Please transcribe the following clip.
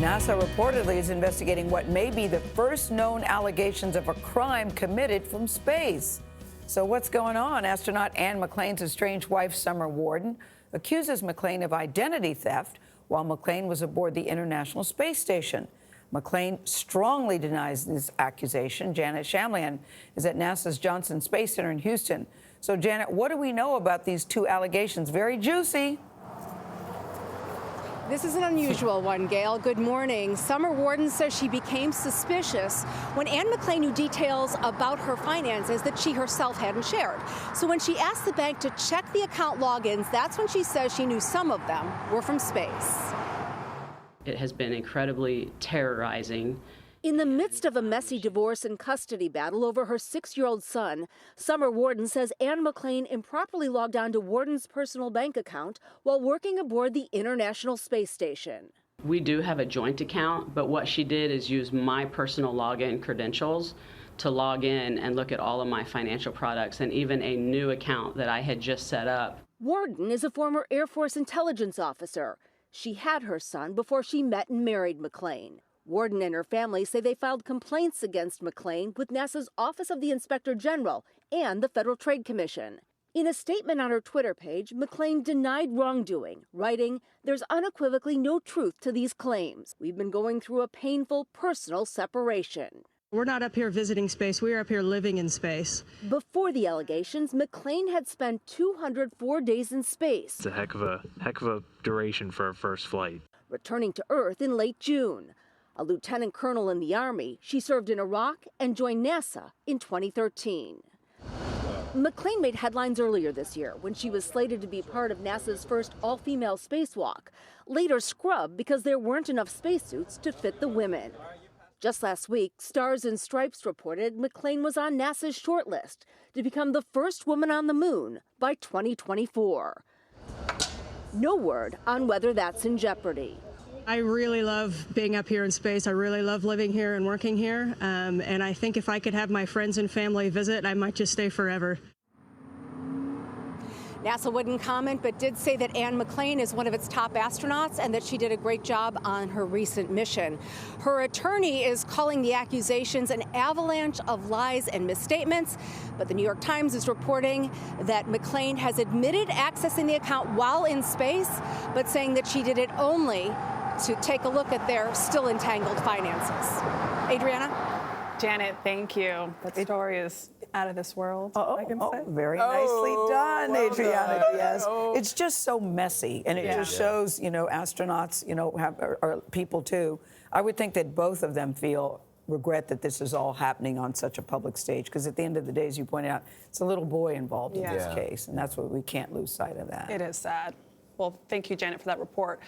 NASA reportedly is investigating what may be the first known allegations of a crime committed from space. So what's going on? Astronaut Anne McClain's estranged wife, Summer Worden, accuses McClain of identity theft while McClain was aboard the International Space Station. McClain strongly denies this accusation. Janet Shamlian is at NASA's Johnson Space Center in Houston. So, Janet, what do we know about these two allegations? Very juicy. This is an unusual one, Gayle. Good morning. Summer Worden says she became suspicious when Anne McClain knew details about her finances that she herself hadn't shared. So when she asked the bank to check the account logins, that's when she says she knew some of them were from space. It has been incredibly terrorizing. In the midst of a messy divorce and custody battle over her 6-year-old son, Summer Worden says Anne McClain improperly logged on to Worden's personal bank account while working aboard the International Space Station. We do have a joint account, but what she did is use my personal login credentials to log in and look at all of my financial products and even a new account that I had just set up. Worden is a former Air Force intelligence officer. She had her son before she met and married McClain. Worden and her family say they filed complaints against McClain with NASA's Office of the Inspector General and the Federal Trade Commission. In a statement on her Twitter page, McClain denied wrongdoing, writing, "There's unequivocally no truth to these claims. We've been going through a painful personal separation." We're not up here visiting space. We're up here living in space. Before the allegations, McClain had spent 204 days in space. It's a heck of a duration for a first flight. Returning to Earth in late June. A lieutenant colonel in the Army, she served in Iraq and joined NASA in 2013. McClain made headlines earlier this year when she was slated to be part of NASA's first all-female spacewalk, later scrubbed because there weren't enough spacesuits to fit the women. Just last week, Stars and Stripes reported McClain was on NASA's shortlist to become the first woman on the moon by 2024. No word on whether that's in jeopardy. I really love being up here in space. I really love living here and working here. And I think if I could have my friends and family visit, I might just stay forever. NASA wouldn't comment, but did say that Anne McClain is one of its top astronauts and that she did a great job on her recent mission. Her attorney is calling the accusations an avalanche of lies and misstatements, but the New York Times is reporting that McClain has admitted accessing the account while in space, but saying that she did it only to take a look at their still entangled finances. Adriana? Janet, thank you. That story is out of this world. Very nicely done, Adriana. Yes, it's just so messy, and it just shows, astronauts, are people too. I would think that both of them regret that this is all happening on such a public stage, because at the end of the day, as you pointed out, it's a little boy involved in this case, and that's what we can't lose sight of that. It is sad. Well, thank you, Janet, for that report.